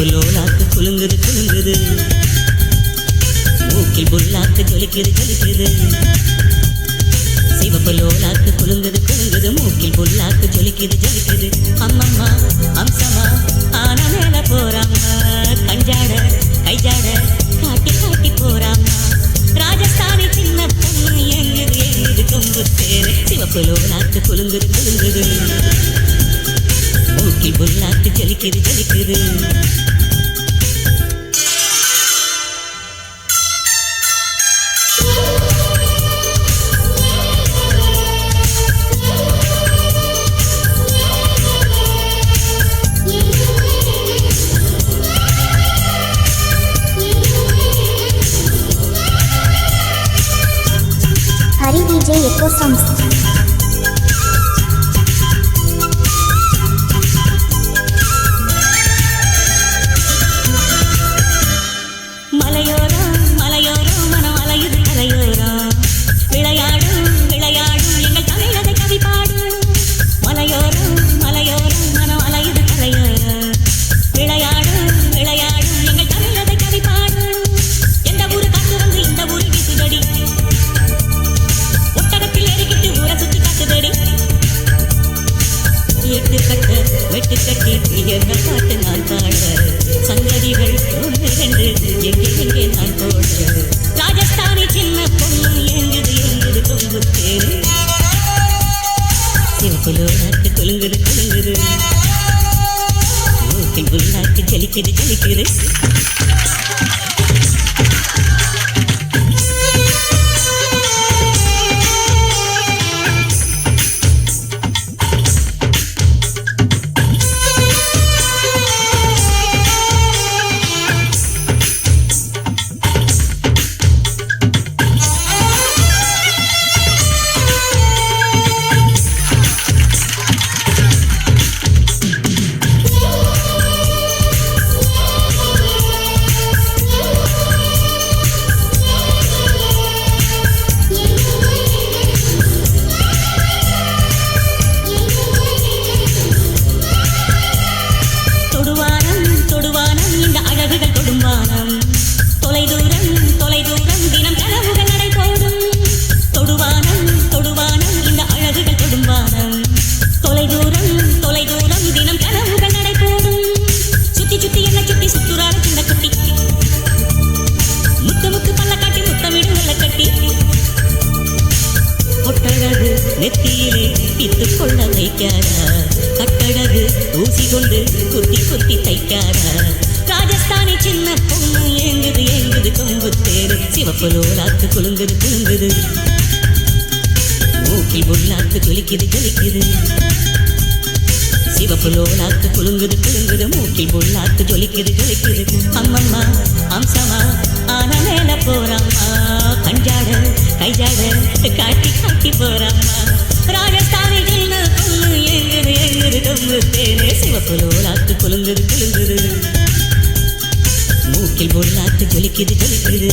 சிவப்பு லோலாக்கு குலுங்குது குலுங்குது, மூக்கில் புல்லாக்கு ஜொலிக்குது ஜொலிக்குது. சிவப்பு லோலாக்கு குலுங்குது குலுங்குது, மூக்கில் புல்லாக்கு ஜொலிக்குது ஜொலிக்குது. அம்மம்மா அம்சமா ஆன மேல போறாம்மா, கஞ்சாட கைஜாட காட்டி காட்டி போறாம்மா. ராஜஸ்தானி சின்ன பொண்ணு எங்குது எங்குது கொம்பு தேரு. சிவப்பு லோலாக்கு குலுங்குது குலுங்குது, மூக்கில் புல்லாக்கு ஜொலிக்குது ஜொலிக்குது. Hari DJ Eco Songs. மலையோரம் மலையோரம் மனம் அலையுது கரையோரம், விளையாடும் விளையாடும் எங்கள் தமிழதை கவி பாடும். மலையோரம் மலையோரம் மனம் அலையுது கரையோரம், விளையாடும் விளையாடும் எங்கள் தமிழதை கவி பாடும். எந்த ஊரு காத்து வந்து இந்த ஊரு வீசுதடி, ஒட்டகத்தில் ஏறிக்கிட்டு ஊரை சுத்தி காத்துதடி. எட்டு கட்ட வெட்டு கட்டி என்ன பாட்டு நான் பாட, சங்கதிகள் ஒன்று ரெண்டு எங்கே எங்கே நான் போட. ராஜஸ்தானி சின்ன பொண்ணு எங்குது எங்குது கொம்பு தேரு. சிவப்பு லோலாக்கு குலுங்குது குலுங்குது, மூக்கில் புல்லாக்கு ஜலிக்குது ஜலிக்குது. நெத்தியிலே பித்துக் கொள்ள வைக்காரா, கட்டழகு ஊசி கொண்டு குத்தி குத்தி தைக்காரா. ராஜஸ்தானி சின்ன பொண்ணு ஏங்குது ஏங்குது கொம்பு தேரு. சிவப்பு லோலாக்கு குலுங்குது குலுங்குது, மூக்கில் புல்லாக்கு ஜொலிக்குது ஜொலிக்குது. சிவப்பு லோலாக்கு குலுங்குது குலுங்குது, மூக்கில் புல்லாக்கு ஜொலிக்குது ஜொலிக்குது. அம்மம்மா அம்சமா ஆன மேல போறாம்மா, கஞ்சாட கைஜாட காட்டி காட்டி போறாம்மா. ராஜஸ்தானி சின்ன பொண்ணு எங்குது எங்குது கொம்பு தேரு. சிவப்பு லோலாக்கு குலுங்குது குலுங்குது, மூக்கில் புல்லாக்கு ஜொலிக்குது ஜொலிக்குது.